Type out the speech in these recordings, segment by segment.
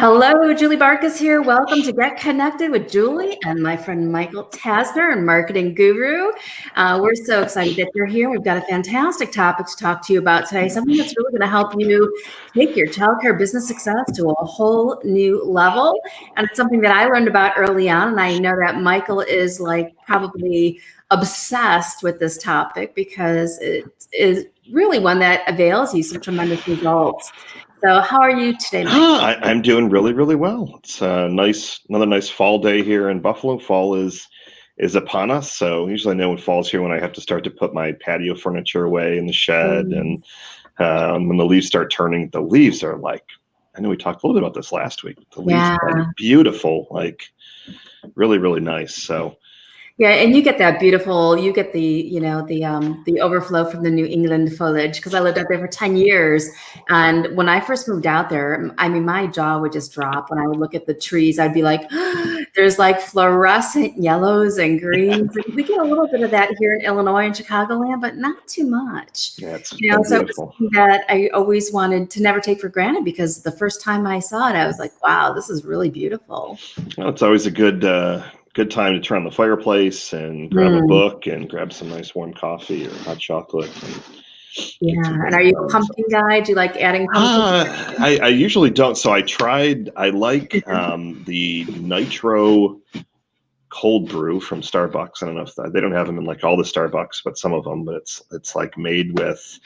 Hello, Julie Barkus here. Welcome to Get Connected with Julie and my friend Michael Tasner, and marketing guru. We're so excited that you're here. We've got a fantastic topic to talk to you about today, something that's really going to help you take your childcare business success to a whole new level. And it's something that I learned about early on, and I know that Michael is like probably obsessed with this topic because it is really one that avails you some tremendous results. So how are you today, Mike? I'm doing really, really well. It's another nice fall day here in Buffalo. Fall is upon us. So usually I know when fall's here when I have to start to put my patio furniture away in the shed. And when the leaves start turning, the leaves are like, I know we talked a little bit about this last week. The leaves are beautiful, like really, really nice. So yeah, and you get that beautiful, you get the overflow from the New England foliage, because I lived out there for 10 years. And when I first moved out there, I mean, my jaw would just drop when I would look at the trees. I'd be like, there's like fluorescent yellows and greens. We get a little bit of that here in Illinois and Chicagoland, but not too much. Yeah, it's so beautiful. it's something that I always wanted to never take for granted, because the first time I saw it, I was like, wow, this is really beautiful. Well, it's always a good time to turn on the fireplace and grab a book and grab some nice warm coffee or hot chocolate. And are you a pumpkin guy? Do you like adding pumpkin? I usually don't. So I like the Nitro cold brew from Starbucks. I don't know if they don't have them in like all the Starbucks, but some of them. But it's like made with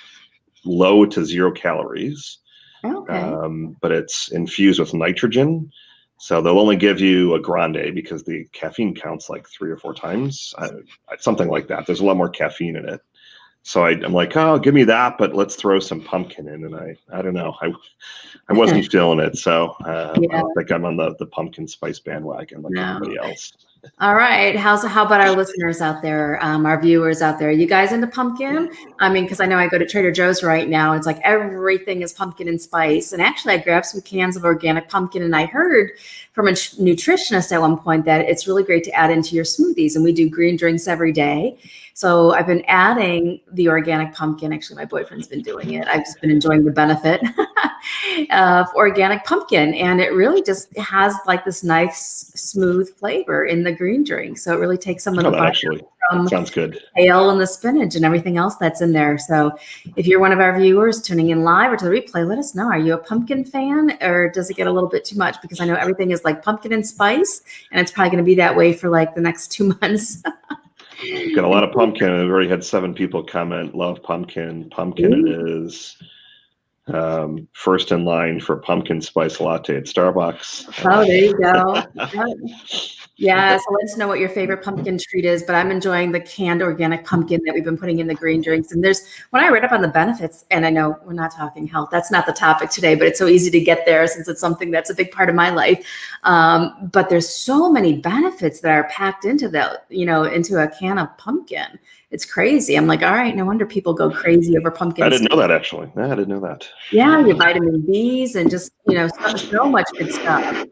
low to 0 calories. Okay. But it's infused with nitrogen. So they'll only give you a grande because the caffeine counts like 3 or 4 times, something like that. There's a lot more caffeine in it. So I'm like, oh, give me that, but let's throw some pumpkin in. And I don't know, I wasn't feeling it. So I don't think I'm on the pumpkin spice bandwagon like everybody else. All right. How about our listeners out there, our viewers out there? You guys into pumpkin? I mean, because I know I go to Trader Joe's right now. It's like everything is pumpkin and spice. And actually, I grabbed some cans of organic pumpkin, and I heard from a nutritionist at one point that it's really great to add into your smoothies. And we do green drinks every day. So I've been adding the organic pumpkin. Actually, my boyfriend's been doing it. I've just been enjoying the benefit of organic pumpkin. And it really just has like this nice, smooth flavor in the green drink. So it really takes some of the bite from sounds good. kale and the spinach and everything else that's in there. So if you're one of our viewers tuning in live or to the replay, let us know. Are you a pumpkin fan, or does it get a little bit too much? Because I know everything is like pumpkin and spice, and it's probably going to be that way for like the next 2 months. Got a lot of pumpkin. I've already had 7 people comment, love pumpkin. Pumpkin it is. First in line for pumpkin spice latte at Starbucks. Oh, there you go. Yeah, so let us know what your favorite pumpkin treat is, but I'm enjoying the canned organic pumpkin that we've been putting in the green drinks. And when I read up on the benefits, and I know we're not talking health, that's not the topic today, but it's so easy to get there since it's something that's a big part of my life. But there's so many benefits that are packed into into a can of pumpkin. It's crazy. I'm like, all right, no wonder people go crazy over pumpkin. I didn't know that, actually. I didn't know that. Yeah, your vitamin Bs and just, so much good stuff.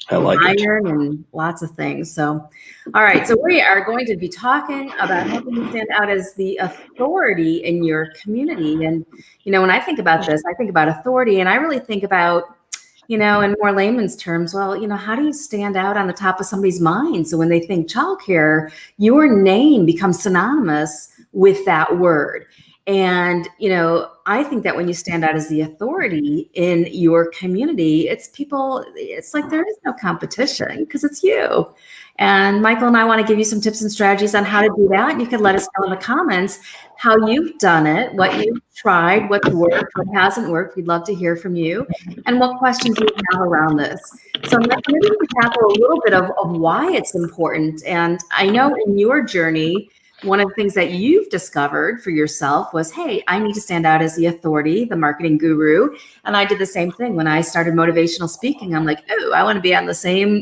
I like iron and lots of things. So, all right. So we are going to be talking about helping you stand out as the authority in your community. And, when I think about this, I think about authority, and I really think about, in more layman's terms, well, how do you stand out on the top of somebody's mind? So when they think childcare, your name becomes synonymous with that word. And, I think that when you stand out as the authority in your community, it's like there is no competition because it's you. And Michael and I want to give you some tips and strategies on how to do that. You can let us know in the comments how you've done it, what you've tried, what's worked, what hasn't worked. We'd love to hear from you, and what questions you have around this. So maybe we can tackle a little bit of why it's important. And I know in your journey, one of the things that you've discovered for yourself was, hey, I need to stand out as the authority, the marketing guru. And I did the same thing when I started motivational speaking. I'm like, oh, I want to be on the same,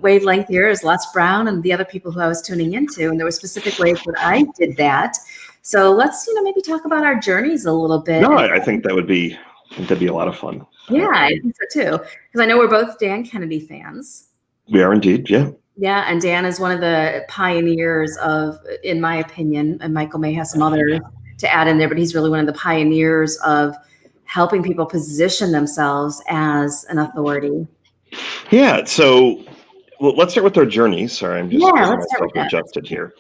wavelength here as Les Brown and the other people who I was tuning into. And there were specific ways that I did that. So let's, maybe talk about our journeys a little bit. No, I think that'd be a lot of fun. Yeah, I think so too. Because I know we're both Dan Kennedy fans. We are indeed, yeah. Yeah, and Dan is one of the pioneers of, in my opinion, and Michael may have some others to add in there, but he's really one of the pioneers of helping people position themselves as an authority? Yeah. So well, let's start with our journey. Sorry, I'm just Yeah, getting let's start myself with that. adjusted here.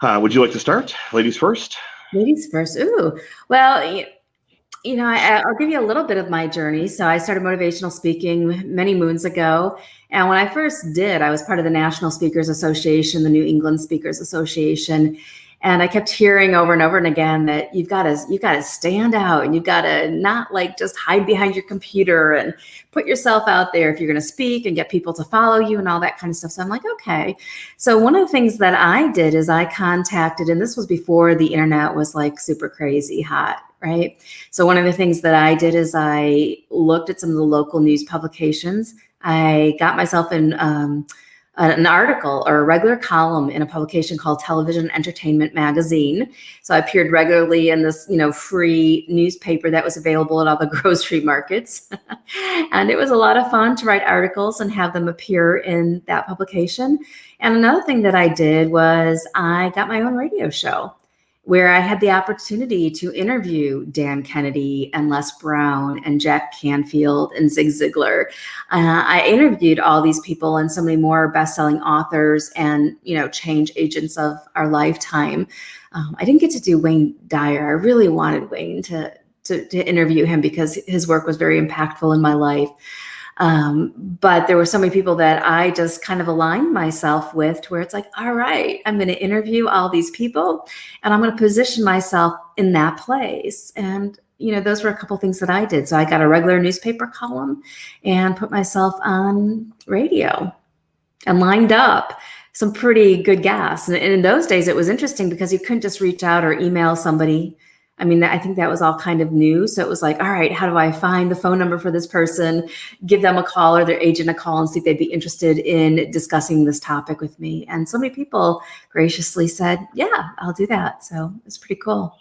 Would you like to start? Ladies first? Ladies first. Ooh, well, I'll give you a little bit of my journey. So I started motivational speaking many moons ago. And when I first did, I was part of the National Speakers Association, the New England Speakers Association. And I kept hearing over and over and again that you've got to stand out, and you've got to not like just hide behind your computer and put yourself out there if you're going to speak and get people to follow you and all that kind of stuff. So I'm like, okay. So one of the things that I did is I contacted, and this was before the internet was like super crazy hot, right? So one of the things that I did is I looked at some of the local news publications. I got myself in an article or a regular column in a publication called Television Entertainment Magazine. So I appeared regularly in this, free newspaper that was available at all the grocery markets. And it was a lot of fun to write articles and have them appear in that publication. And another thing that I did was I got my own radio show, where I had the opportunity to interview Dan Kennedy and Les Brown and Jack Canfield and Zig Ziglar. I interviewed all these people and so many more best-selling authors and, change agents of our lifetime. I didn't get to do Wayne Dyer. I really wanted Wayne to interview him because his work was very impactful in my life. But there were so many people that I just kind of aligned myself with, to where it's like, all right, I'm going to interview all these people and I'm going to position myself in that place. And, those were a couple things that I did. So I got a regular newspaper column and put myself on radio and lined up some pretty good guests. And in those days, it was interesting because you couldn't just reach out or email somebody. I mean, I think that was all kind of new. So it was like, all right, how do I find the phone number for this person, give them a call or their agent a call and see if they'd be interested in discussing this topic with me? And so many people graciously said, yeah, I'll do that. So it's pretty cool.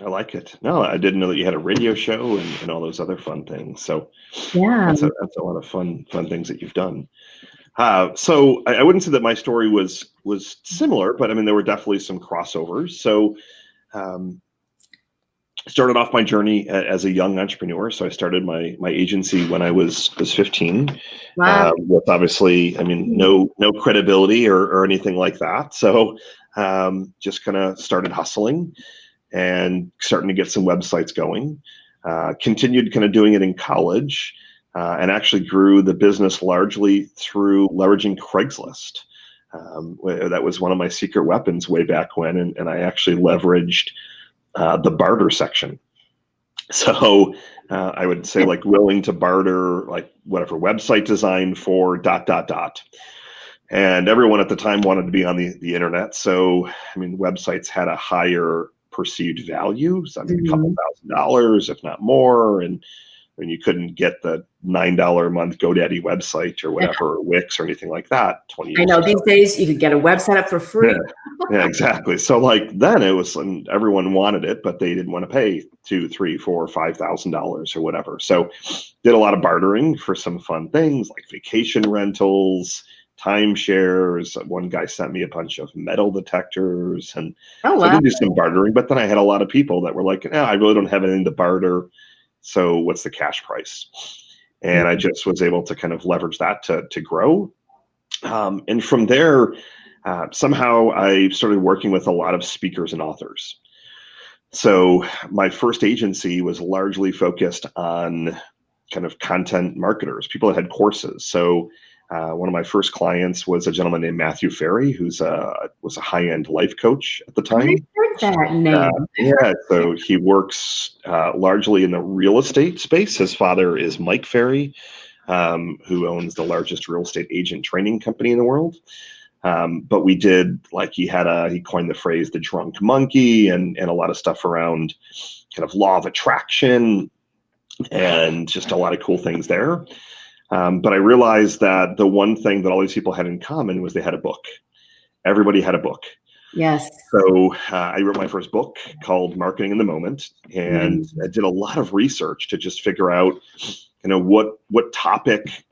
I like it. No, I didn't know that you had a radio show and all those other fun things. So Yeah. that's a lot of fun things that you've done. So I wouldn't say that my story was similar, but I mean, there were definitely some crossovers. So started off my journey as a young entrepreneur. So I started my agency when I was 15. Wow. With obviously, I mean, no credibility or anything like that. So just kind of started hustling and starting to get some websites going. Continued kind of doing it in college, and actually grew the business largely through leveraging Craigslist. That was one of my secret weapons way back when, and I actually leveraged the barter section. So I would say like willing to barter like whatever website design for ... And everyone at the time wanted to be on the internet. So, I mean, websites had a higher perceived value. So I mean, a couple $1,000s, if not more. And when you couldn't get the $9 a month GoDaddy website or whatever, or Wix or anything like that 20 years I know ago. these days you could get a website up for free. Yeah, exactly. So like then it was, and everyone wanted it, but they didn't want to pay $2,000, $3,000, $4,000, $5,000 or whatever. So did a lot of bartering for some fun things like vacation rentals, timeshares. One guy sent me a bunch of metal detectors, and so I did do some bartering. But then I had a lot of people that were like, "No, I really don't have anything to barter. So what's the cash price?" And I just was able to kind of leverage that to grow. And from there, somehow I started working with a lot of speakers and authors. So my first agency was largely focused on kind of content marketers, people that had courses. So one of my first clients was a gentleman named Matthew Ferry, was a high-end life coach at the time. I heard that name. Yeah, so he works largely in the real estate space. His father is Mike Ferry, who owns the largest real estate agent training company in the world. But we did, like, he coined the phrase the drunk monkey and a lot of stuff around kind of law of attraction and just a lot of cool things there. But I realized that the one thing that all these people had in common was they had a book. Everybody had a book. Yes. So I wrote my first book called Marketing in the Moment, and I did a lot of research to just figure out, what topic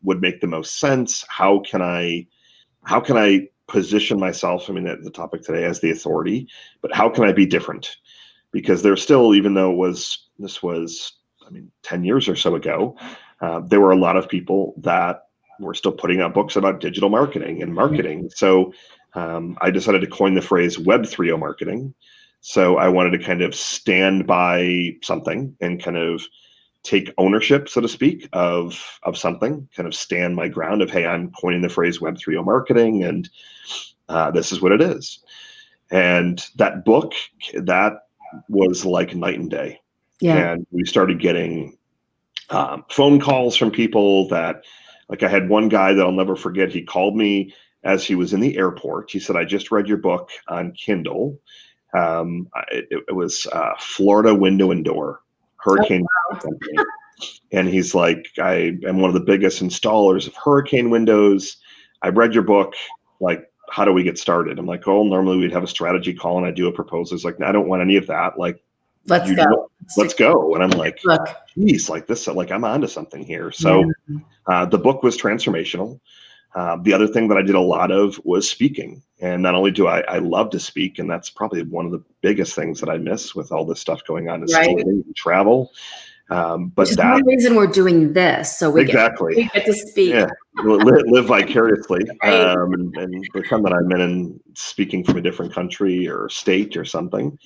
would make the most sense. How can I position myself? I mean, the topic today as the authority, but how can I be different? because there's still, even though this was, I mean, 10 years or so ago, there were a lot of people that were still putting out books about digital marketing and marketing. So I decided to coin the phrase Web 3.0 marketing. So I wanted to kind of stand by something and kind of take ownership, so to speak, of something, kind of stand my ground of, hey, I'm coining the phrase Web 3.0 marketing, and this is what it is. And that book, that was like night and day. Yeah. And we started getting phone calls from people that, like, I had one guy that I'll never forget. He called me as he was in the airport. He said, I just read your book on Kindle. It was Florida Window and Door, Hurricane Company. And he's like, I am one of the biggest installers of hurricane windows. I read your book. Like, how do we get started? I'm like, oh, normally we'd have a strategy call and I do a proposal. He's like, no, I don't want any of that. Like, Let's go. Let's go. And I'm like, Look. geez, like this, like I'm onto something here. So the book was transformational. The other thing that I did a lot of was speaking. And not only do I love to speak, and that's probably one of the biggest things that I miss with all this stuff going on, is speaking and travel. But which is one reason we're doing this, so we get to speak. Yeah, live vicariously, and pretend that I'm in speaking from a different country or state or something,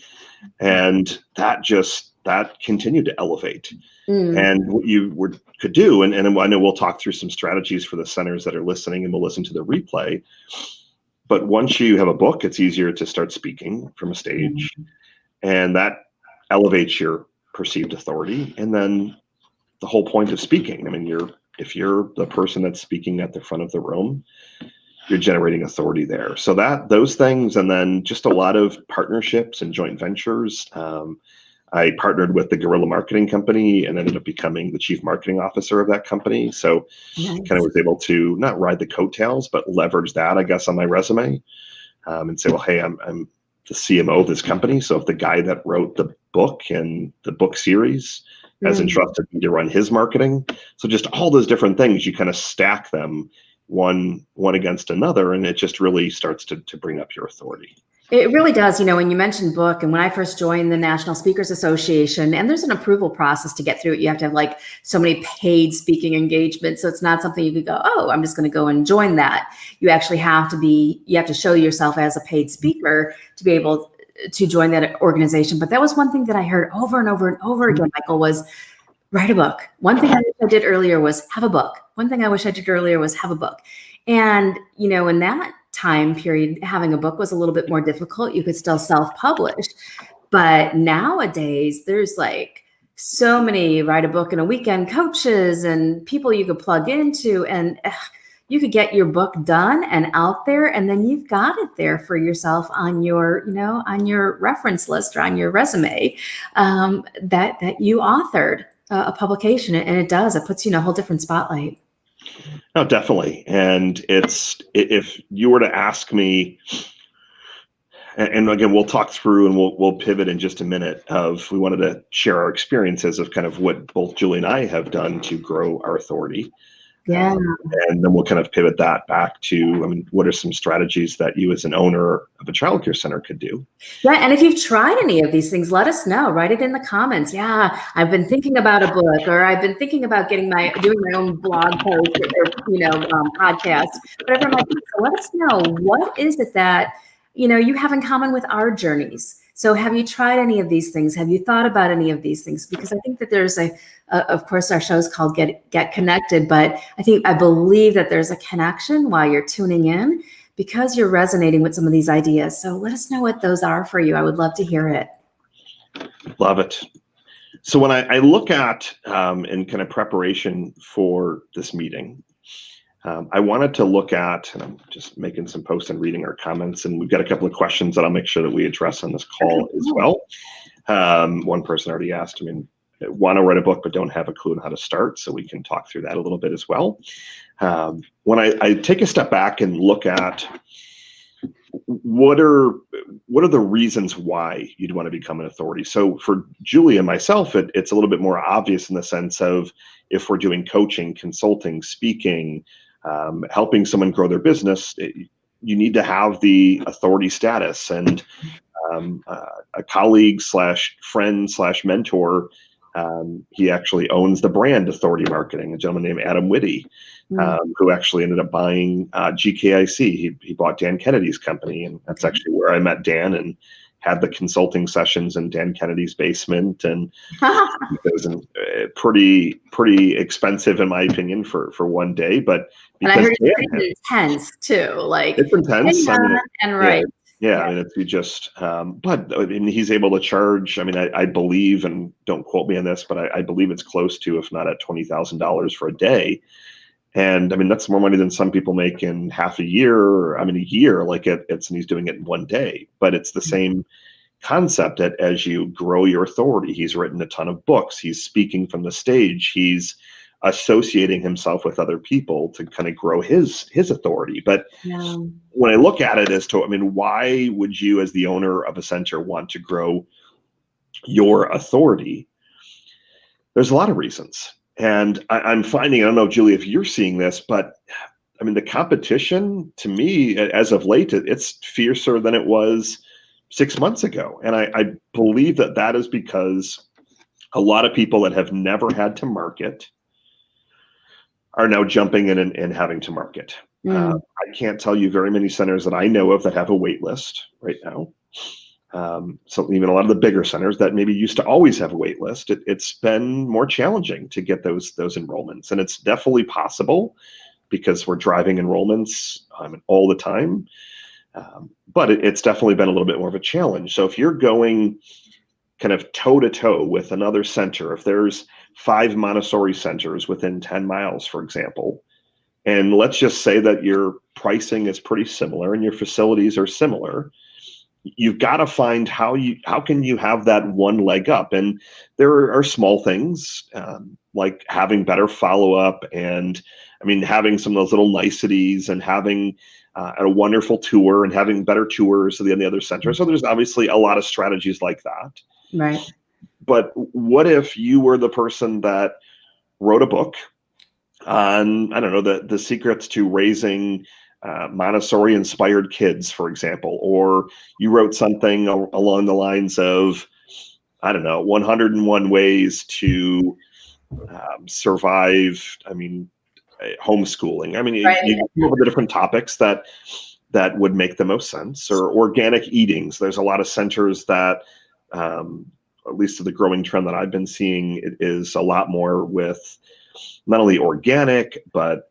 and that continued to elevate. And what you could do, and I know we'll talk through some strategies for the centers that are listening, and we'll listen to the replay. But once you have a book, it's easier to start speaking from a stage, and that elevates your perceived authority. And then the whole point of speaking, I mean, if you're the person that's speaking at the front of the room, you're generating authority there. So those things, and then just a lot of partnerships and joint ventures. I partnered with the Guerrilla Marketing Company and ended up becoming the chief marketing officer of that company. So kind of was able to not ride the coattails, but leverage that, I guess, on my resume, and say, well, hey, I'm the CMO of this company. So if the guy that wrote the book and the book series has entrusted me to run his marketing. So just all those different things, you kind of stack them one against another, and it just really starts to bring up your authority. It really does. When you mentioned book, and when I first joined the National Speakers Association, and there's an approval process to get through it. You have to have like so many paid speaking engagements. So it's not something you could go, oh, I'm just going to go and join that. You actually have to show yourself as a paid speaker to be able to join that organization. But that was one thing that I heard over and over and over again, Michael, was write a book. One thing I wish I did earlier was have a book. One thing I wish I did earlier was have a book. And, in that time period, having a book was a little bit more difficult. You could still self-publish. But nowadays, there's like so many write a book in a weekend coaches and people you could plug into, and you could get your book done and out there, and then you've got it there for yourself on your, on your reference list or on your resume, that you authored a publication. And it puts you in a whole different spotlight. No, definitely. And if you were to ask me, and again, we'll talk through and we'll pivot in just a minute, we wanted to share our experiences of kind of what both Julie and I have done to grow our authority. Yeah. And then we'll kind of pivot that back to, what are some strategies that you as an owner of a childcare center could do? Yeah. And if you've tried any of these things, let us know. Write it in the comments. Yeah, I've been thinking about a book, or I've been thinking about doing my own blog post or podcast, whatever it might be. So let us know, what is it that, you have in common with our journeys? So have you tried any of these things? Have you thought about any of these things? Because I think that there's of course, our show is called Get Connected, but I believe that there's a connection while you're tuning in, because you're resonating with some of these ideas. So let us know what those are for you. I would love to hear it. Love it. So when I look at, in kind of preparation for this meeting, I wanted to look at, and I'm just making some posts and reading our comments, and we've got a couple of questions that I'll make sure that we address on this call as well. One person already asked, want to write a book but don't have a clue on how to start, so we can talk through that a little bit as well. When I take a step back and look at what are the reasons why you'd want to become an authority. So for Julie and myself, it's a little bit more obvious in the sense of, if we're doing coaching, consulting, speaking, helping someone grow their business, you need to have the authority status. And a colleague slash friend slash mentor. He actually owns the brand Authority Marketing, a gentleman named Adam Whitty, who actually ended up buying GKIC. He bought Dan Kennedy's company, and that's actually where I met Dan and had the consulting sessions in Dan Kennedy's basement. And it was pretty expensive, in my opinion, for one day. But and I heard it's pretty intense too. Like it's intense. And right. Yeah, I mean, if you just, but I mean, he's able to charge. I mean, I believe, and don't quote me on this, but I believe it's close to, if not at $20,000 for a day. And I mean, that's more money than some people make in half a year. I mean, a year, like and he's doing it in one day. But it's the same concept that as you grow your authority, he's written a ton of books. He's speaking from the stage. He's associating himself with other people to kind of grow his authority. But when I look at it as to, I mean, why would you as the owner of a center want to grow your authority? There's a lot of reasons. And I'm finding, I don't know, Julie, if you're seeing this, but I mean, the competition to me as of late, it's fiercer than it was 6 months ago. And I believe that is because a lot of people that have never had to market are now jumping in and having to market. I can't tell you very many centers that I know of that have a wait list right now. So even a lot of the bigger centers that maybe used to always have a wait list, it's been more challenging to get those enrollments. And it's definitely possible because we're driving enrollments all the time. But it's definitely been a little bit more of a challenge. So if you're going kind of toe to toe with another center, if there's 5 Montessori centers within 10 miles, for example, and let's just say that your pricing is pretty similar and your facilities are similar, you've got to find how can you have that one leg up. And there are small things like having better follow-up, and I mean, having some of those little niceties, and having a wonderful tour, and having better tours than the other centers. So there's obviously a lot of strategies like that. Right. But what if you were the person that wrote a book on, I don't know, the secrets to raising Montessori inspired kids, for example, or you wrote something along the lines of, I don't know, 101 ways to survive, homeschooling. I mean, you come up with the different topics that would make the most sense. Or organic eatings. There's a lot of centers that, at least to the growing trend that I've been seeing, it is a lot more with not only organic, but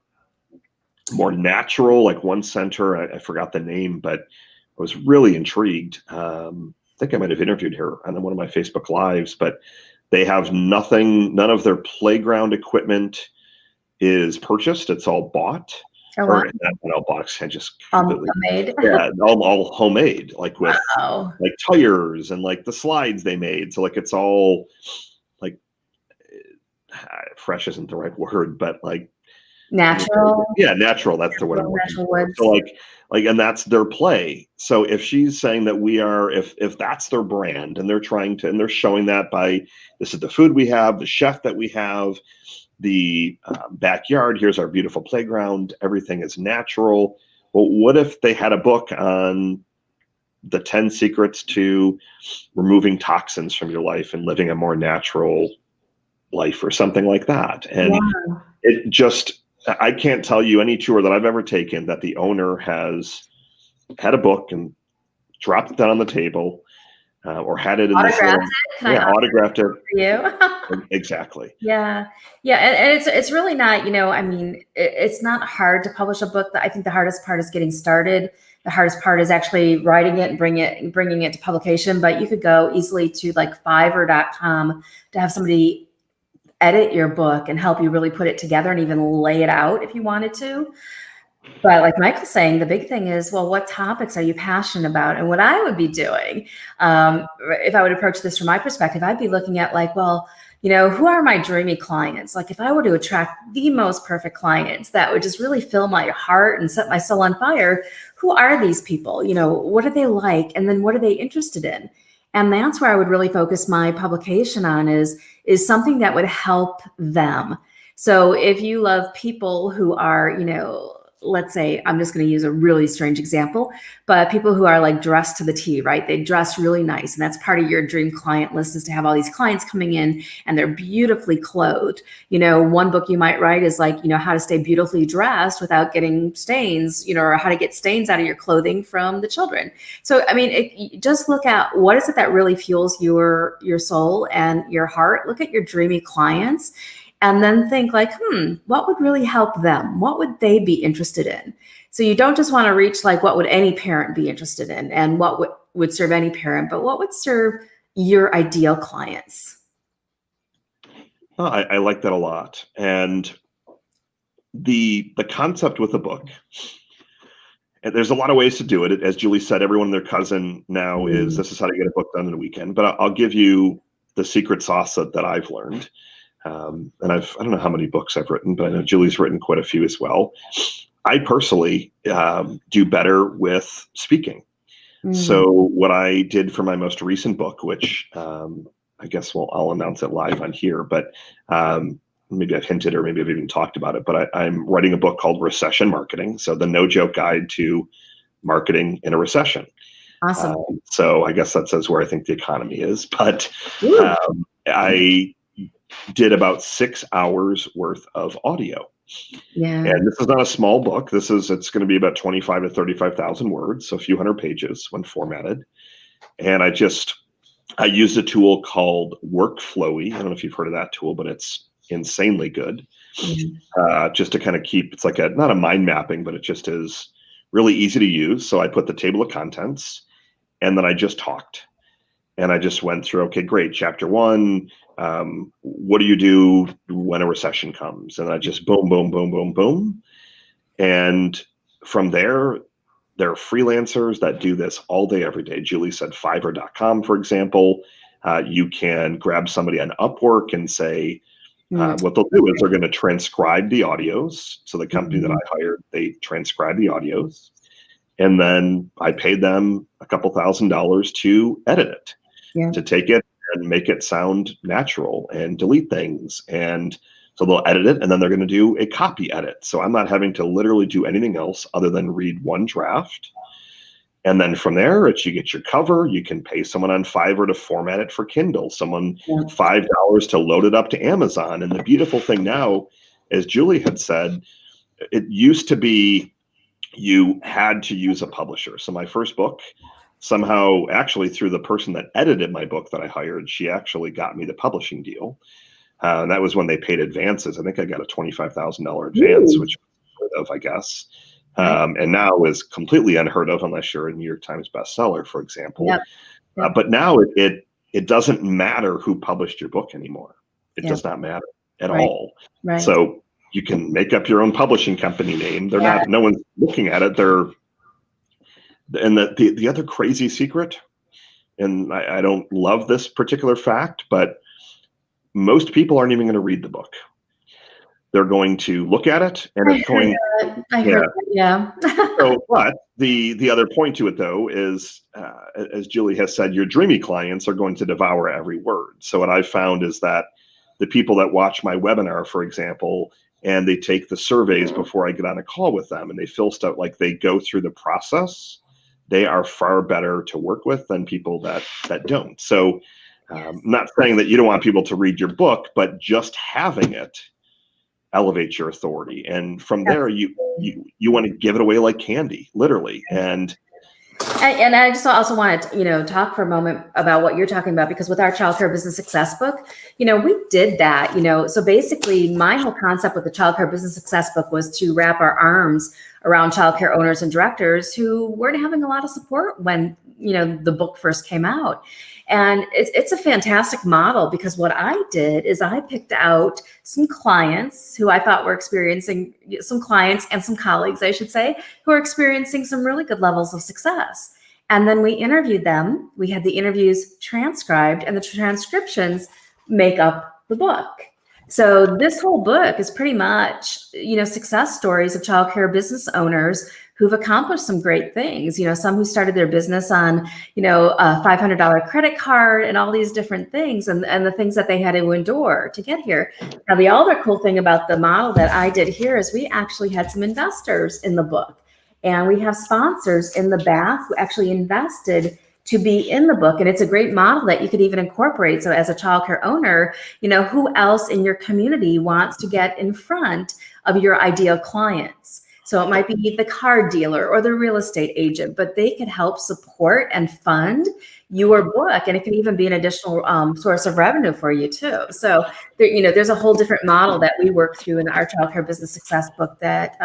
more natural. Like one center, I forgot the name, but I was really intrigued. I think I might have interviewed her on one of my Facebook Lives, but they have none of their playground equipment is purchased. It's all bought. Oh, wow. Or not box, just homemade. Yeah, all homemade, like with like tires and like the slides they made. So like it's all like fresh isn't the right word, but like natural. Yeah, natural. That's the word. Natural woods. So like, and that's their play. So if she's saying that we are, if that's their brand, and they're trying to, and they're showing that by, this is the food we have, the chef that we have, the backyard, here's our beautiful playground, everything is natural. Well, what if they had a book on the 10 secrets to removing toxins from your life and living a more natural life, or something like that? And it just, I can't tell you any tour that I've ever taken that the owner has had a book and dropped it down on the table, or had it in autographed it for you. Exactly. Yeah. And it's really not, it's not hard to publish a book. I think the hardest part is getting started. The hardest part is actually writing it and bringing it to publication. But you could go easily to like Fiverr.com to have somebody edit your book and help you really put it together and even lay it out if you wanted to. But like Michael's saying, the big thing is, well, what topics are you passionate about? And what I would be doing, if I would approach this from my perspective, I'd be looking at like, well, who are my dreamy clients? Like if I were to attract the most perfect clients that would just really fill my heart and set my soul on fire, who are these people? What are they like? And then what are they interested in? And that's where I would really focus my publication on is something that would help them. So if you love people who are, let's say, I'm just going to use a really strange example, but people who are like dressed to the T, right? They dress really nice. And that's part of your dream client list, is to have all these clients coming in and they're beautifully clothed. One book you might write is like, how to stay beautifully dressed without getting stains, or how to get stains out of your clothing from the children. So, I mean, just look at what is it that really fuels your soul and your heart. Look at your dreamy clients. And then think like, what would really help them? What would they be interested in? So you don't just want to reach like, what would any parent be interested in, and what would serve any parent, but what would serve your ideal clients? Oh, I like that a lot. And the concept with the book, and there's a lot of ways to do it. As Julie said, everyone and their cousin now is, this is how to get a book done in a weekend. But I'll give you the secret sauce that I've learned. And I don't know how many books I've written, but I know Julie's written quite a few as well. I personally do better with speaking. So what I did for my most recent book, which I guess I'll announce it live on here, but maybe I've hinted or maybe I've even talked about it, but I'm writing a book called Recession Marketing. So the no-joke guide to marketing in a recession. Awesome. So I guess that says where I think the economy is, but I did about 6 hours worth of audio. Yeah. And this is not a small book. It's going to be about 25 to 35,000 words, so a few hundred pages when formatted. And I used a tool called Workflowy. I don't know if you've heard of that tool, but it's insanely good. Just to kind of keep, it's like not a mind mapping, but it just is really easy to use. So I put the table of contents, and then I just talked. And I just went through, okay, great, chapter 1, what do you do when a recession comes? And I just boom, boom, boom, boom, boom. And from there are freelancers that do this all day, every day. Julie said Fiverr.com, for example. You can grab somebody on Upwork and say, what they'll do is they're going to transcribe the audios. So the company that I hired, they transcribe the audios. And then I paid them a couple $1,000s to edit it, to take it and make it sound natural and delete things. And so they'll edit it, and then they're going to do a copy edit. So I'm not having to literally do anything else other than read one draft. And then from there, you get your cover. You can pay someone on Fiverr to format it for Kindle, someone $5 to load it up to Amazon. And the beautiful thing now, as Julie had said, it used to be you had to use a publisher. So my first book, somehow, actually through the person that edited my book that I hired, she actually got me the publishing deal. And that was when they paid advances. I think I got a $25,000 advance, which was unheard of, I guess. And now is completely unheard of unless you're a New York Times bestseller, for example. But now it doesn't matter who published your book anymore. It does not matter at all. So you can make up your own publishing company name. They're not, no one's looking at it. And the other crazy secret, and I don't love this particular fact, but most people aren't even going to read the book. They're going to look at it, and it's going. So, but the other point to it, though, is as Julie has said, your dreamy clients are going to devour every word. So what I've found is that the people that watch my webinar, for example, and they take the surveys before I get on a call with them, and they fill stuff, like they go through the process, they are far better to work with than people that don't. So I'm not saying that you don't want people to read your book, but just having it elevates your authority. And from there, you want to give it away like candy, literally. And I just also want to, talk for a moment about what you're talking about, because with our Childcare Business Success book, we did that, so basically my whole concept with the Childcare Business Success book was to wrap our arms around childcare owners and directors who weren't having a lot of support when, the book first came out. And it's a fantastic model, because what I did is I picked out some clients who I thought were experiencing, some clients and some colleagues, I should say, who are experiencing some really good levels of success. And then we interviewed them. We had the interviews transcribed, and the transcriptions make up the book. So this whole book is pretty much, success stories of childcare business owners who've accomplished some great things. Some who started their business on, a $500 credit card and all these different things, and the things that they had to endure to get here. Now, the other cool thing about the model that I did here is we actually had some investors in the book, and we have sponsors in the back who actually invested to be in the book. And it's a great model that you could even incorporate. So as a childcare owner, who else in your community wants to get in front of your ideal clients? So it might be the car dealer or the real estate agent, but they could help support and fund your book. And it can even be an additional source of revenue for you too. So there's a whole different model that we work through in our Childcare Business Success book that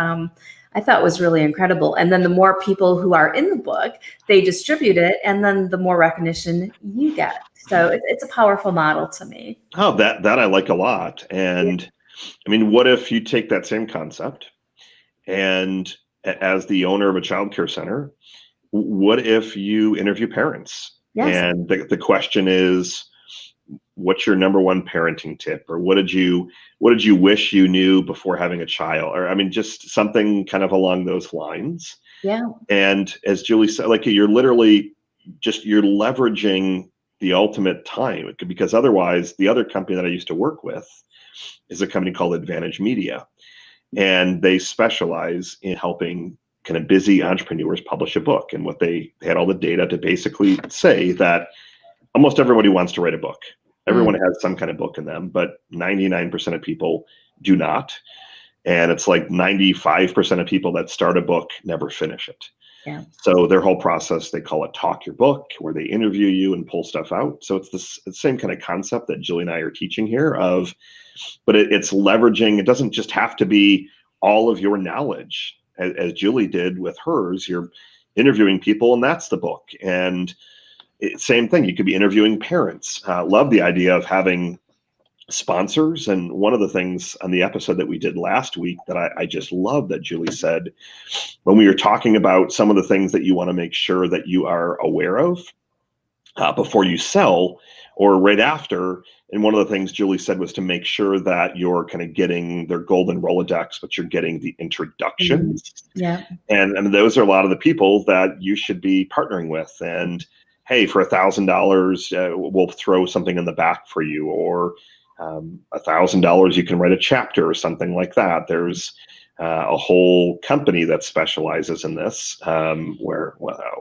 I thought was really incredible. And then the more people who are in the book, they distribute it, and then the more recognition you get. So it's a powerful model to me. Oh, that I like a lot. And I mean, what if you take that same concept and as the owner of a childcare center, what if you interview parents? Yes. And the question is, what's your number one parenting tip? Or what did you wish you knew before having a child? Or I mean, just something kind of along those lines. Yeah. And as Julie said, like you're leveraging the ultimate time, because otherwise the other company that I used to work with is a company called Advantage Media. And they specialize in helping kind of busy entrepreneurs publish a book. And what they had all the data to basically say that almost everybody wants to write a book. Everyone has some kind of book in them, but 99% of people do not. And it's like 95% of people that start a book never finish it. Yeah. So their whole process, they call it Talk Your Book, where they interview you and pull stuff out. So it's the same kind of concept that Julie and I are teaching here but it's leveraging. It doesn't just have to be all of your knowledge as Julie did with hers. You're interviewing people, and that's the book. And same thing, you could be interviewing parents. Love the idea of having sponsors. And one of the things on the episode that we did last week that I just love that Julie said, when we were talking about some of the things that you want to make sure that you are aware of before you sell or right after. And one of the things Julie said was to make sure that you're kind of getting their golden Rolodex, but you're getting the introductions. Mm-hmm. Yeah. And those are a lot of the people that you should be partnering with. And hey, for $1,000, we'll throw something in the back for you, or $1,000 you can write a chapter or something like that. There's a whole company that specializes in this, where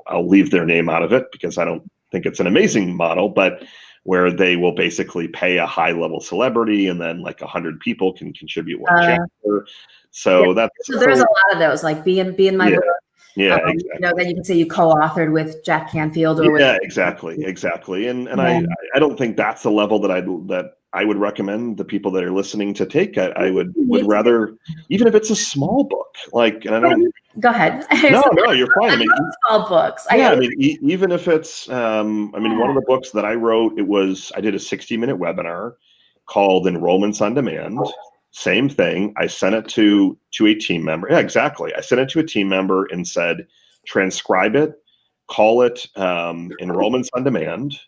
I'll leave their name out of it because I don't think it's an amazing model, but where they will basically pay a high-level celebrity, and then like 100 people can contribute one chapter. So there's a lot of those, like be in my book. Yeah, exactly. Then you can say you co-authored with Jack Canfield. Or exactly. And I don't think that's the level that I would recommend the people that are listening to take. I would rather, even if it's a small book, like, and I don't. Go ahead. No, you're fine. I mean, small books. Yeah, even if it's, one of the books that I wrote, I did a 60-minute webinar called Enrollments on Demand. Same thing. I sent it to a team member. Yeah, exactly. I sent it to a team member and said, transcribe it, call it Enrollments on Demand,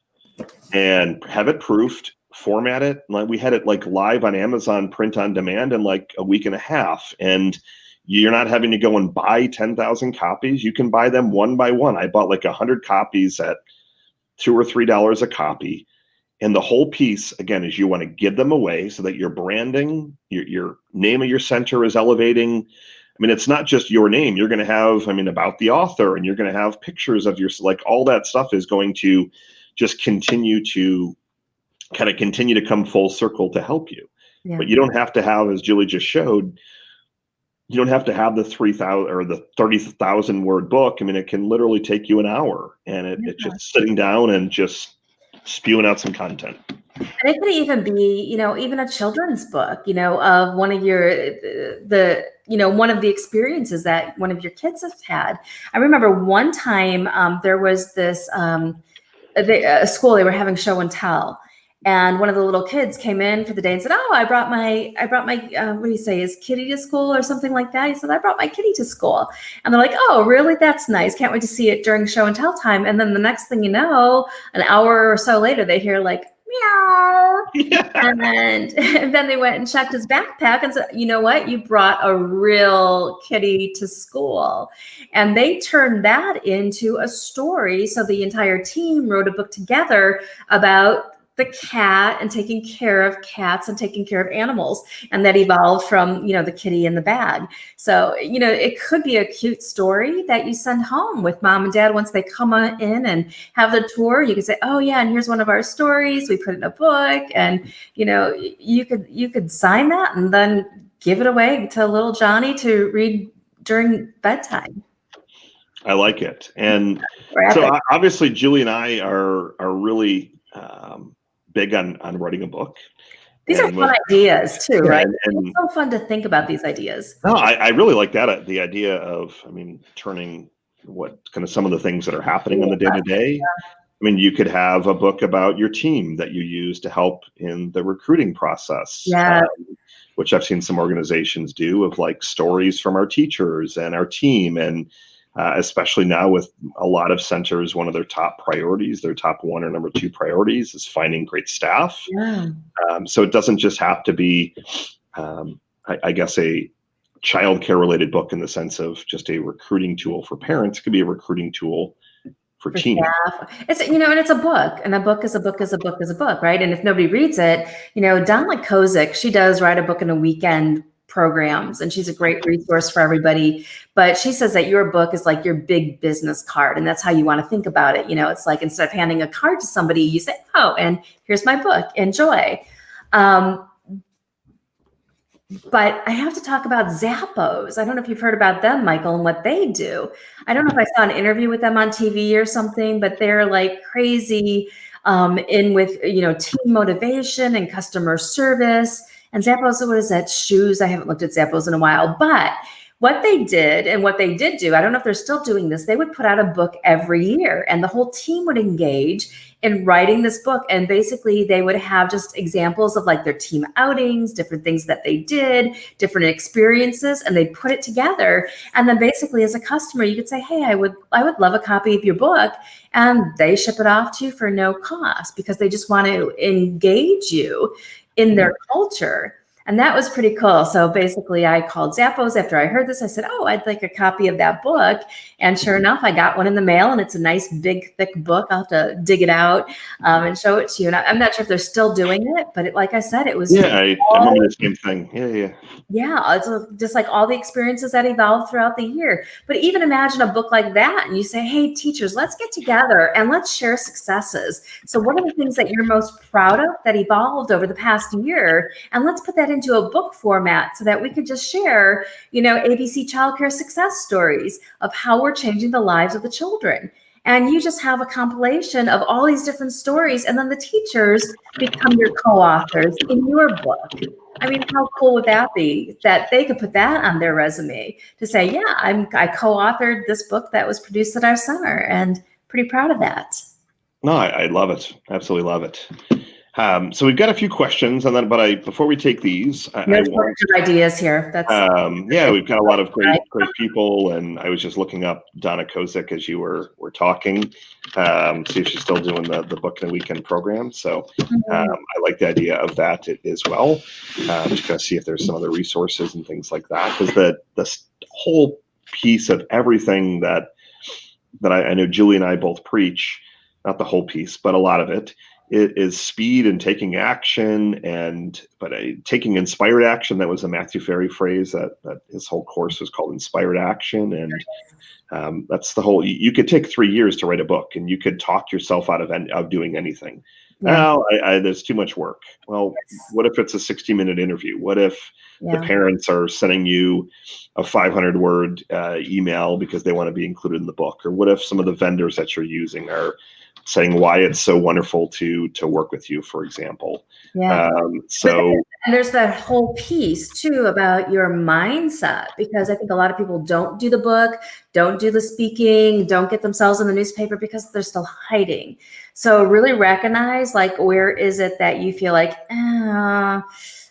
and have it proofed, format it. Like we had it like live on Amazon print on demand in like a week and a half. And you're not having to go and buy 10,000 copies. You can buy them one by one. I bought like 100 copies at $2 or $3 a copy. And the whole piece, again, is you want to give them away so that your branding, your name of your center is elevating. I mean, it's not just your name. You're going to have, about the author, and you're going to have pictures of all that stuff is going to just continue to come full circle to help you. Yeah. But you don't have to have, as Julie just showed, you don't have to have the 3,000 or the 30,000 word book. It can literally take you an hour, and it's just sitting down and just spewing out some content. And it could even be, even a children's book, of one of one of the experiences that one of your kids have had. I remember one time there was this a school, they were having show and tell. And one of the little kids came in for the day and said, "Oh, I brought my what do you say, is kitty to school," or something like that. He said, "I brought my kitty to school." And they're like, "Oh, really? That's nice. Can't wait to see it during show and tell time." And then the next thing you know, an hour or so later, they hear like meow. Yeah. And then they went and checked his backpack and said, you know what? You brought a real kitty to school. And they turned that into a story. So the entire team wrote a book together about the cat and taking care of cats and taking care of animals. And that evolved from, the kitty in the bag. So, it could be a cute story that you send home with mom and dad once they come in and have the tour. You can say, oh yeah, and here's one of our stories. We put it in a book, and you could sign that and then give it away to little Johnny to read during bedtime. I like it. And so obviously Julie and I are really big on writing a book. These are fun ideas too, right? And it's so fun to think about these ideas. No, I really like that. The idea of, turning what kind of some of the things that are happening on the day to day. You could have a book about your team that you use to help in the recruiting process. Yeah. Which I've seen some organizations do, of like stories from our teachers and our team. And especially now with a lot of centers, one of their top priorities, their top one or number two priorities is finding great staff. Yeah. So it doesn't just have to be, I guess, a childcare related book in the sense of just a recruiting tool for parents. It could be a recruiting tool for teams. It's, and it's a book, and a book is a book is a book is a book, right? And if nobody reads it, Donna Kozik, she does write a book in a weekend programs, and she's a great resource for everybody. But she says that your book is like your big business card, and that's how you want to think about it. It's like, instead of handing a card to somebody, you say, oh, and here's my book, enjoy. But I have to talk about Zappos. I don't know if you've heard about them, Michael, and what they do. I don't know if I saw an interview with them on TV or something, but they're like crazy in with, team motivation and customer service. And Zappos, what is that? Shoes. I haven't looked at Zappos in a while, but what they did and what they did do, I don't know if they're still doing this, they would put out a book every year, and the whole team would engage in writing this book. And basically they would have just examples of like their team outings, different things that they did, different experiences, and they put it together. And then basically as a customer, you could say, hey, I would love a copy of your book. And they ship it off to you for no cost, because they just want to engage you in their culture. And that was pretty cool. So basically I called Zappos after I heard this. I said, oh, I'd like a copy of that book. And sure enough, I got one in the mail, and it's a nice big thick book. I'll have to dig it out and show it to you. And I'm not sure if they're still doing it, but like I said, it was. Yeah, I remember the same thing. Yeah. Yeah, it's just like all the experiences that evolved throughout the year. But even imagine a book like that, and you say, hey, teachers, let's get together and let's share successes. So what are the things that you're most proud of that evolved over the past year? And let's put that into a book format so that we could just share, ABC childcare success stories of how we're changing the lives of the children. And you just have a compilation of all these different stories, and then the teachers become your co-authors in your book. I mean, how cool would that be, that they could put that on their resume to say, yeah, I co-authored this book that was produced at our center, and pretty proud of that. No, I love it. Absolutely love it. So we've got a few questions, and then, before we take these, I want ideas here. That's we've got a lot of great people, and I was just looking up Donna Kozik as you were talking, see if she's still doing the book in a weekend program. So I like the idea of that as well. Just gonna see if there's some other resources and things like that, because the whole piece of everything that I know Julie and I both preach, not the whole piece, but a lot of it is speed and taking action, but taking inspired action. That was a Matthew Ferry phrase that his whole course was called Inspired Action. And that's the whole, you could take 3 years to write a book, and you could talk yourself out of doing anything. Now there's too much work. Well, what if it's a 60-minute interview? What if the parents are sending you a 500-word email because they want to be included in the book? Or what if some of the vendors that you're using are saying why it's so wonderful to work with you, for example? And there's that whole piece too about your mindset, because I think a lot of people don't do the book, don't do the speaking, don't get themselves in the newspaper because they're still hiding. So really recognize, like, where is it that you feel like,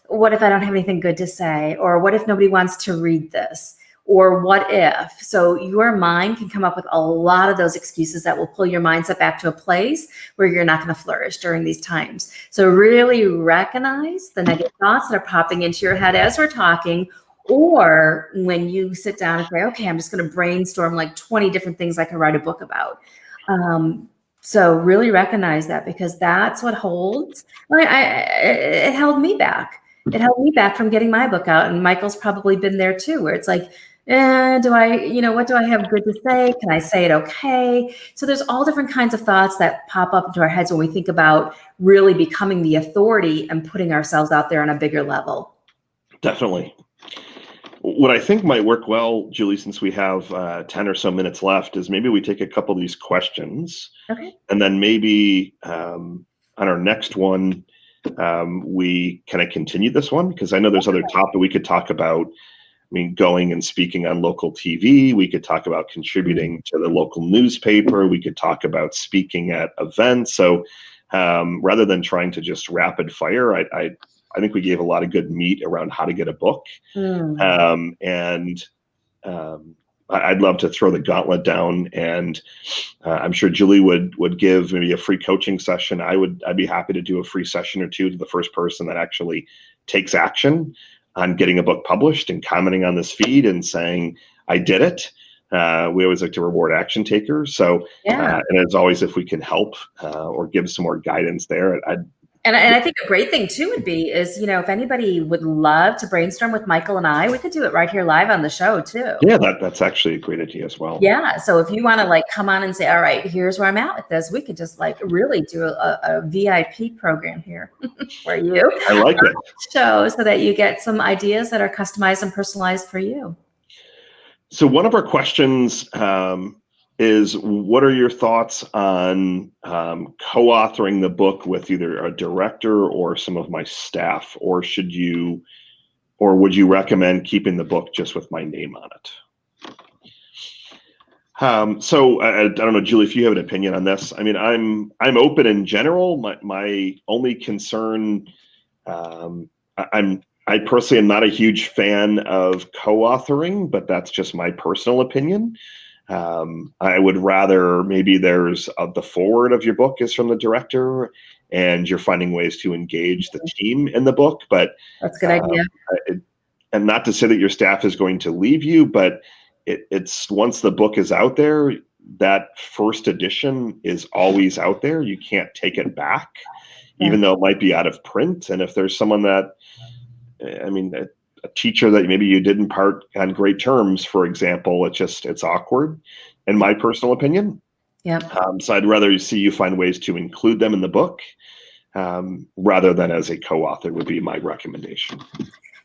what if I don't have anything good to say? Or what if nobody wants to read this? or what if. So your mind can come up with a lot of those excuses that will pull your mindset back to a place where you're not going to flourish during these times. So really recognize the negative thoughts that are popping into your head as we're talking, or when you sit down and say, okay, I'm just going to brainstorm like 20 different things I can write a book about. So really recognize that, because that's what holds. It held me back. It held me back from getting my book out. And Michael's probably been there too, where it's like, what do I have good to say? Can I say it okay? So there's all different kinds of thoughts that pop up into our heads when we think about really becoming the authority and putting ourselves out there on a bigger level. Definitely. What I think might work well, Julie, since we have 10 or so minutes left, is maybe we take a couple of these questions. Okay. And then maybe on our next one, we kind of continue this one, because I know there's other topic we could talk about. I mean, going and speaking on local TV. We could talk about contributing to the local newspaper. We could talk about speaking at events. So rather than trying to just rapid fire, I think we gave a lot of good meat around how to get a book. I'd love to throw the gauntlet down, and I'm sure Julie would give maybe a free coaching session. I'd be happy to do a free session or two to the first person that actually takes action on getting a book published and commenting on this feed and saying, I did it. We always like to reward action takers. So, and as always, if we can help or give some more guidance there, And I think a great thing too would be is, if anybody would love to brainstorm with Michael and I, we could do it right here live on the show too. Yeah, that's actually a great idea as well. Yeah. So if you want to come on and say, all right, here's where I'm at with this, we could just really do a VIP program here for you. I like it. So that you get some ideas that are customized and personalized for you. So one of our questions is, what are your thoughts on co-authoring the book with either a director or some of my staff, or would you recommend keeping the book just with my name on it? So I don't know, Julie, if you have an opinion on this. I mean, I'm open in general. My only concern, I personally am not a huge fan of co-authoring, but that's just my personal opinion. I would rather maybe there's the forward of your book is from the director and you're finding ways to engage the team in the book. But that's a good idea. And not to say that your staff is going to leave you, but it's once the book is out there, that first edition is always out there. You can't take it back, even though it might be out of print. And if there's someone that, a teacher that maybe you didn't part on great terms, for example, it's awkward, in my personal opinion. Yeah. So I'd rather see you find ways to include them in the book rather than as a co-author would be my recommendation.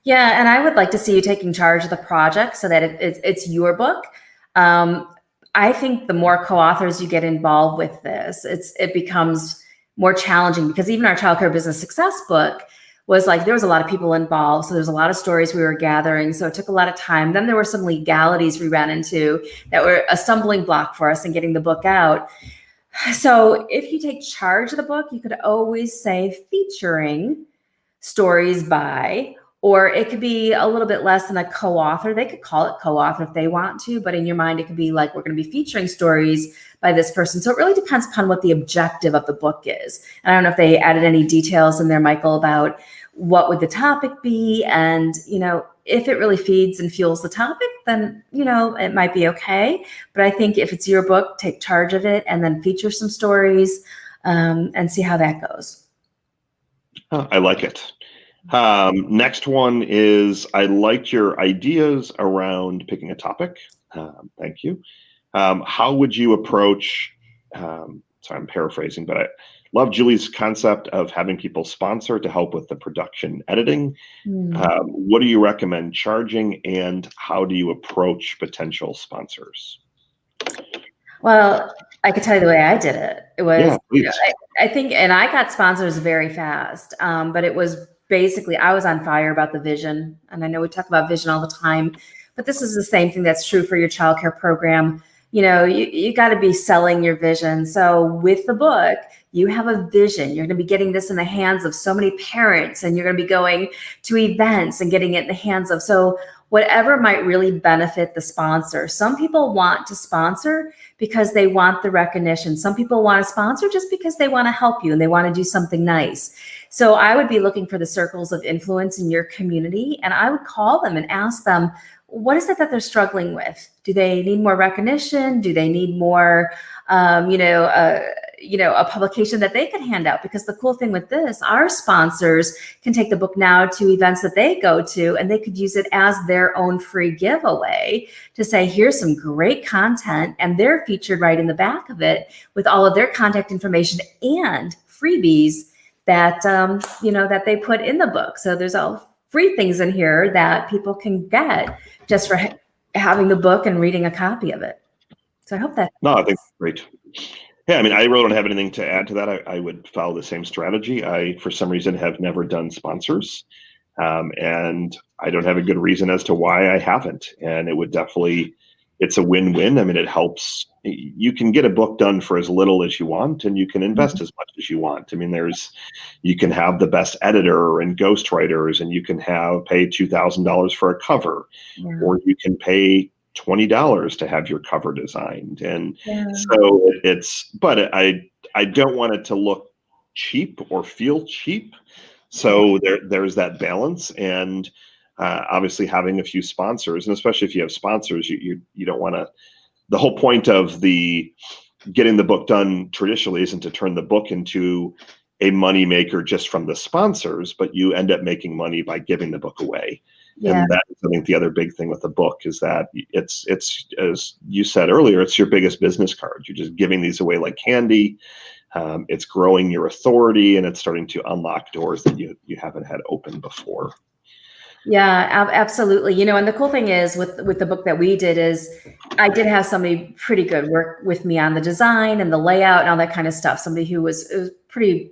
Yeah, and I would like to see you taking charge of the project so that it's your book. I think the more co-authors you get involved with this, it becomes more challenging, because even our childcare business success book was there was a lot of people involved. So there's a lot of stories we were gathering. So it took a lot of time. Then there were some legalities we ran into that were a stumbling block for us in getting the book out. So if you take charge of the book, you could always say featuring stories by, or it could be a little bit less than a co-author. They could call it co-author if they want to, but in your mind, it could be we're going to be featuring stories by this person. So it really depends upon what the objective of the book is. And I don't know if they added any details in there, Michael, about what would the topic be? And, if it really feeds and fuels the topic, then, it might be okay. But I think if it's your book, take charge of it and then feature some stories and see how that goes. I like it. Next one is, I liked your ideas around picking a topic. Thank you. How would you approach, sorry, I'm paraphrasing, but I love Julie's concept of having people sponsor to help with the production editing. What do you recommend charging, and how do you approach potential sponsors? Well, I could tell you the way I did it. It was, yeah, I think, and I got sponsors very fast, but it was basically, I was on fire about the vision. And I know we talk about vision all the time, but this is the same thing that's true for your childcare program. You got to be selling your vision. So with the book, you have a vision. You're going to be getting this in the hands of so many parents, and you're going to be going to events and getting it in the hands of. So whatever might really benefit the sponsor. Some people want to sponsor because they want the recognition. Some people want to sponsor just because they want to help you and they want to do something nice. So I would be looking for the circles of influence in your community, and I would call them and ask them, what is it that they're struggling with? Do they need more recognition? Do they need more, a publication that they can hand out? Because the cool thing with this, our sponsors can take the book now to events that they go to, and they could use it as their own free giveaway to say, here's some great content, and they're featured right in the back of it with all of their contact information and freebies that, that they put in the book. So there's all free things in here that people can get just for having the book and reading a copy of it. So I hope that. No, I think that's great. Yeah, I mean, I really don't have anything to add to that. I would follow the same strategy. I, for some reason, have never done sponsors, and I don't have a good reason as to why I haven't. And it would definitely, it's a win-win. I mean, it helps. You can get a book done for as little as you want, and you can invest as much as you want. I mean, you can have the best editor and ghostwriters, and you can pay $2,000 for a cover, or you can pay $20 to have your cover designed. And so but I don't want it to look cheap or feel cheap. So there's that balance. And obviously having a few sponsors, and especially if you have sponsors, you don't want to, the whole point of getting the book done traditionally isn't to turn the book into a money maker just from the sponsors, but you end up making money by giving the book away. Yeah. And that's, I think, the other big thing with the book is that it's as you said earlier, it's your biggest business card. You're just giving these away like candy. It's growing your authority, and it's starting to unlock doors that you haven't had open before. Yeah, absolutely. And the cool thing is with the book that we did is I did have somebody pretty good work with me on the design and the layout and all that kind of stuff. Somebody who was pretty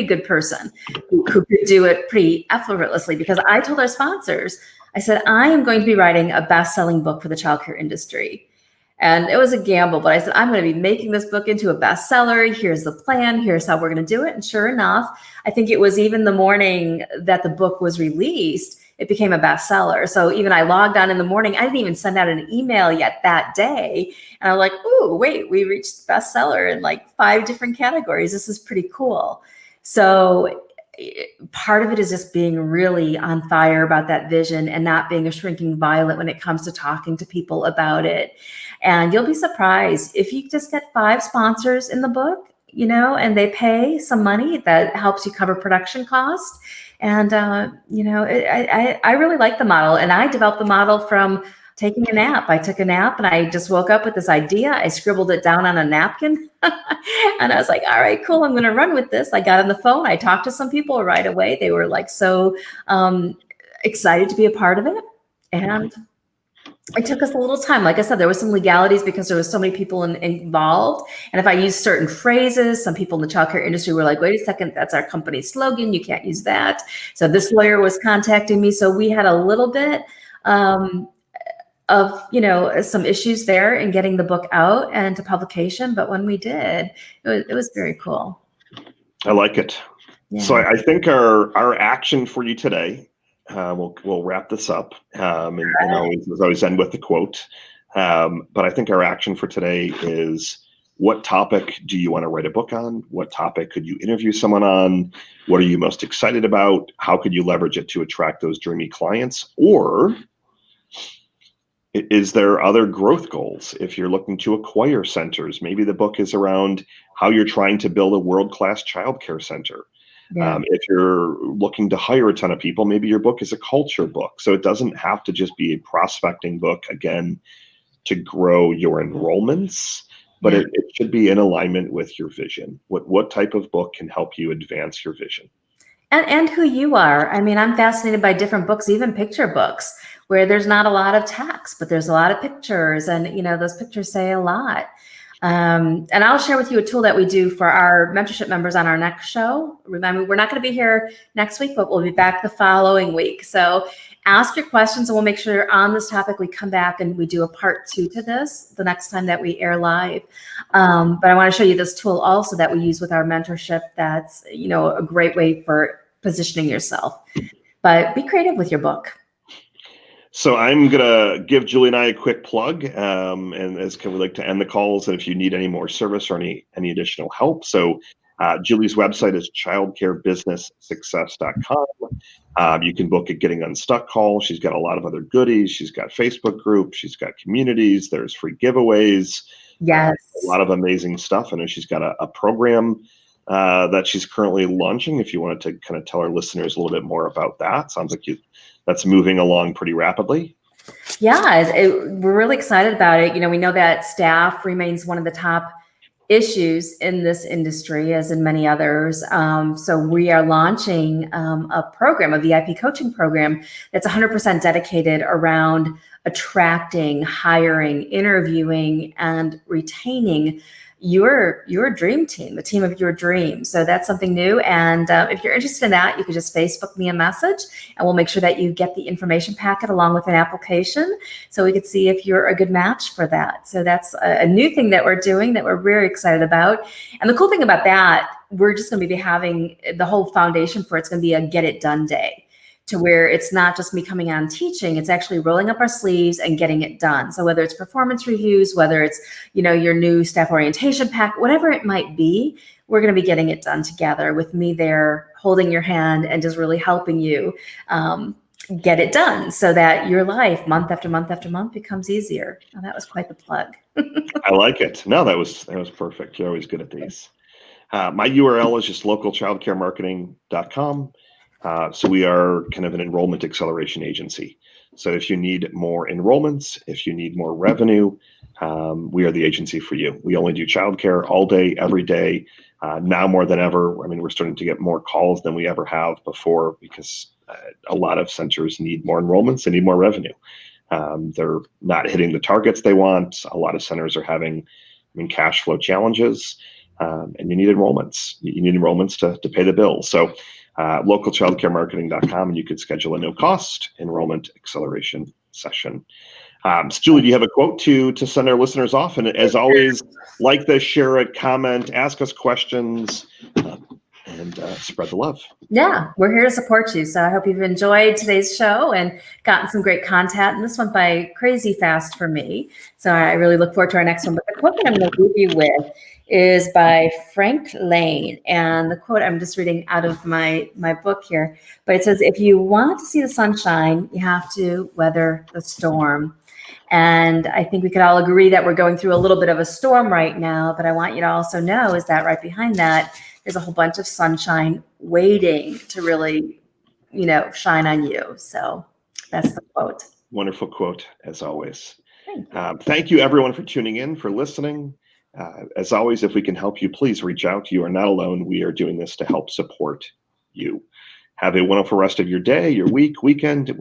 good person who could do it pretty effortlessly, because I told our sponsors, I said, I am going to be writing a best-selling book for the childcare industry. And it was a gamble, but I said, I'm going to be making this book into a bestseller. Here's the plan. Here's how we're going to do it. And sure enough, I think it was even the morning that the book was released, it became a bestseller. So even I logged on in the morning, I didn't even send out an email yet that day. And I'm like, ooh, wait, we reached bestseller in like 5 different categories. This is pretty cool. So part of it is just being really on fire about that vision and not being a shrinking violet when it comes to talking to people about it. And you'll be surprised if you just get 5 sponsors in the book, and they pay some money that helps you cover production costs. And, I really like the model, and I developed the model from taking a nap. I took a nap and I just woke up with this idea. I scribbled it down on a napkin and I was like, all right, cool. I'm going to run with this. I got on the phone. I talked to some people right away. They were like, so excited to be a part of it. And it took us a little time. Like I said, there was some legalities because there was so many people involved. And if I used certain phrases, some people in the childcare industry were like, wait a second, that's our company slogan. You can't use that. So this lawyer was contacting me. So we had a little bit of, some issues there in getting the book out and to publication. But when we did, it was very cool. I like it. Yeah. So I think our action for you today, we'll wrap this up, and always end with the quote. But I think our action for today is, what topic do you want to write a book on? What topic could you interview someone on? What are you most excited about? How could you leverage it to attract those dreamy clients? Or is there other growth goals? If you're looking to acquire centers, maybe the book is around how you're trying to build a world-class childcare center. Yeah. If you're looking to hire a ton of people, maybe your book is a culture book. So it doesn't have to just be a prospecting book, again, to grow your enrollments, but it should be in alignment with your vision. What type of book can help you advance your vision? And who you are. I mean, I'm fascinated by different books, even picture books, where there's not a lot of text, but there's a lot of pictures, and those pictures say a lot. And I'll share with you a tool that we do for our mentorship members on our next show. Remember, we're not going to be here next week, but we'll be back the following week. So ask your questions, and we'll make sure on this topic we come back and we do a part 2 to this the next time that we air live. But I want to show you this tool also that we use with our mentorship. That's, a great way for positioning yourself. But be creative with your book. So I'm gonna give Julie and I a quick plug, and as we like to end the calls, that if you need any more service or any additional help, so Julie's website is childcarebusinesssuccess.com. You can book a Getting Unstuck call. She's got a lot of other goodies. She's got Facebook groups. She's got communities. There's free giveaways. Yes. A lot of amazing stuff. I know she's got a program that she's currently launching. If you wanted to kind of tell our listeners a little bit more about that, sounds like that's moving along pretty rapidly. Yeah, we're really excited about it. We know that staff remains one of the top issues in this industry, as in many others. So we are launching a program, a VIP coaching program that's 100% dedicated around attracting, hiring, interviewing, and retaining your dream team, the team of your dreams. So that's something new. And if you're interested in that, you can just Facebook me a message, and we'll make sure that you get the information packet along with an application, so we could see if you're a good match for that. So that's a new thing that we're doing that we're very excited about. And the cool thing about that, we're just going to be having the whole foundation for it's going to be a get it done day, to where it's not just me coming on teaching, it's actually rolling up our sleeves and getting it done. So whether it's performance reviews, whether it's, your new staff orientation pack, whatever it might be, we're going to be getting it done together with me there, holding your hand and just really helping you get it done, so that your life month after month after month becomes easier. Now, that was quite the plug. I like it. No, that was perfect. You're always good at these. My URL is just localchildcaremarketing.com. So we are kind of an enrollment acceleration agency. So if you need more enrollments, if you need more revenue, we are the agency for you. We only do childcare all day, every day. Now more than ever, I mean, we're starting to get more calls than we ever have before, because a lot of centers need more enrollments and need more revenue. They're not hitting the targets they want. A lot of centers are having cash flow challenges, and you need enrollments. You need enrollments to pay the bills. So localchildcaremarketing.com, and you could schedule a no-cost enrollment acceleration session. So Julie, do you have a quote to send our listeners off? And as always, like this, share it, comment, ask us questions, and spread the love. Yeah, we're here to support you. So I hope you've enjoyed today's show and gotten some great content. And this went by crazy fast for me, so I really look forward to our next one. But the quote that I'm going to leave you with is by Frank Lane. And the quote, I'm just reading out of my book here, but it says, "If you want to see the sunshine, you have to weather the storm." And I think we could all agree that we're going through a little bit of a storm right now, but I want you to also know is that right behind that, there's a whole bunch of sunshine waiting to really, shine on you. So that's the quote. Wonderful quote, as always. Thank you, everyone, for tuning in, for listening. As always, if we can help you, please reach out. You are not alone. We are doing this to help support you. Have a wonderful rest of your day, your week, weekend. We'll